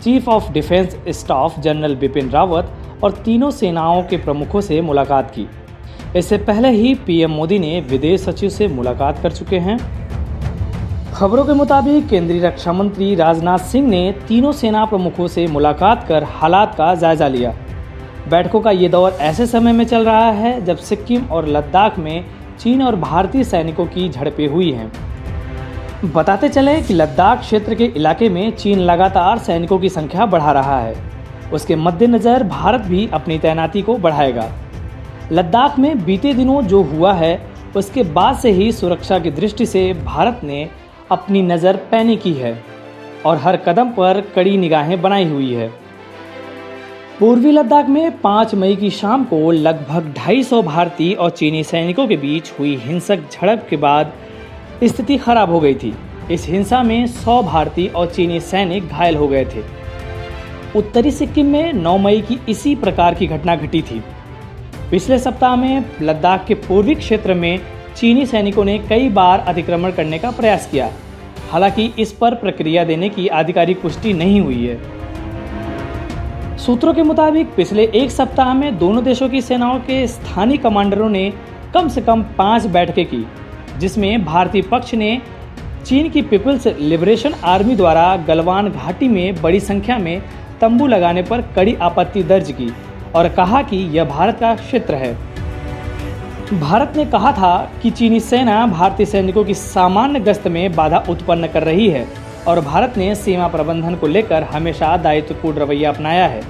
Chief of defence staff general Bipin Rawat और तीनों सेनाओं के प्रमुखों से मुलाकात की। इससे पहले ही पीएम मोदी ने विदेश सचिव से मुलाकात कर चुके हैं। खबरों के मुताबिक केंद्रीय रक्षा मंत्री राजनाथ सिंह ने तीनों सेना प्रमुखों से मुलाकात कर हालात का जायजा लिया। बैठकों का ये दौर ऐसे समय में चल रहा है जब सिक्किम और लद्दाख में चीन और भारतीय सैनिकों की झड़पें हुई हैं। बताते चले कि लद्दाख क्षेत्र के इलाके में चीन लगातार सैनिकों की संख्या बढ़ा रहा है। उसके मद्देनज़र भारत भी अपनी तैनाती को बढ़ाएगा। लद्दाख में बीते दिनों जो हुआ है उसके बाद से ही सुरक्षा की दृष्टि से भारत ने अपनी नज़र पैनी की है और हर कदम पर कड़ी निगाहें बनाई हुई है। पूर्वी लद्दाख में 5 मई की शाम को लगभग 250 भारतीय और चीनी सैनिकों के बीच हुई हिंसक झड़प के बाद स्थिति खराब हो गई थी। इस हिंसा में 100 भारतीय और चीनी सैनिक घायल हो गए थे। उत्तरी सिक्किम में 9 मई की इसी प्रकार की घटना घटी थी। पिछले सप्ताह में लद्दाख के पूर्वी क्षेत्र में चीनी सैनिकों ने कई बार अतिक्रमण करने का प्रयास किया। हालांकि इस पर प्रक्रिया देने की आधिकारिक पुष्टि नहीं हुई है। सूत्रों के मुताबिक पिछले एक सप्ताह में दोनों देशों की सेनाओं के स्थानीय कमांडरों ने कम से कम 5 बैठकें की, जिसमें भारतीय पक्ष ने चीन की पीपल्स लिबरेशन आर्मी द्वारा गलवान घाटी में बड़ी संख्या में तंबू लगाने पर कड़ी आपत्ति दर्ज की और कहा कि यह भारत का क्षेत्र है। भारत ने कहा था कि चीनी सेना भारतीय सैनिकों की सामान्य गश्त में बाधा उत्पन्न कर रही है और भारत ने सीमा प्रबंधन को लेकर हमेशा दायित्वपूर्ण रवैया अपनाया है।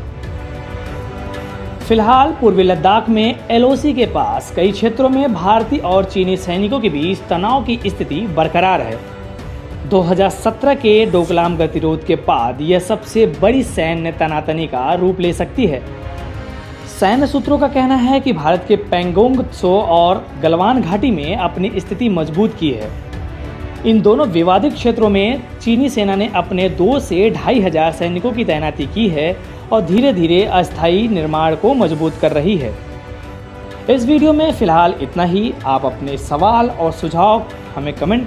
फिलहाल पूर्वी लद्दाख में एलओसी के पास कई क्षेत्रों में भारतीय और चीनी सैनिकों के बीच तनाव की स्थिति बरकरार है। 2017 के डोकलाम गतिरोध के बाद यह सबसे बड़ी सैन्य तनातनी का रूप ले सकती है। सैन्य सूत्रों का कहना है कि भारत के पेंगोंग त्सो और गलवान घाटी में अपनी स्थिति मजबूत की है। इन दोनों विवादित क्षेत्रों में चीनी सेना ने अपने 2 से 2,500 सैनिकों की तैनाती की है और धीरे धीरे अस्थायी निर्माण को मजबूत कर रही है। इस वीडियो में फिलहाल इतना ही। आप अपने सवाल और सुझाव हमें कमेंट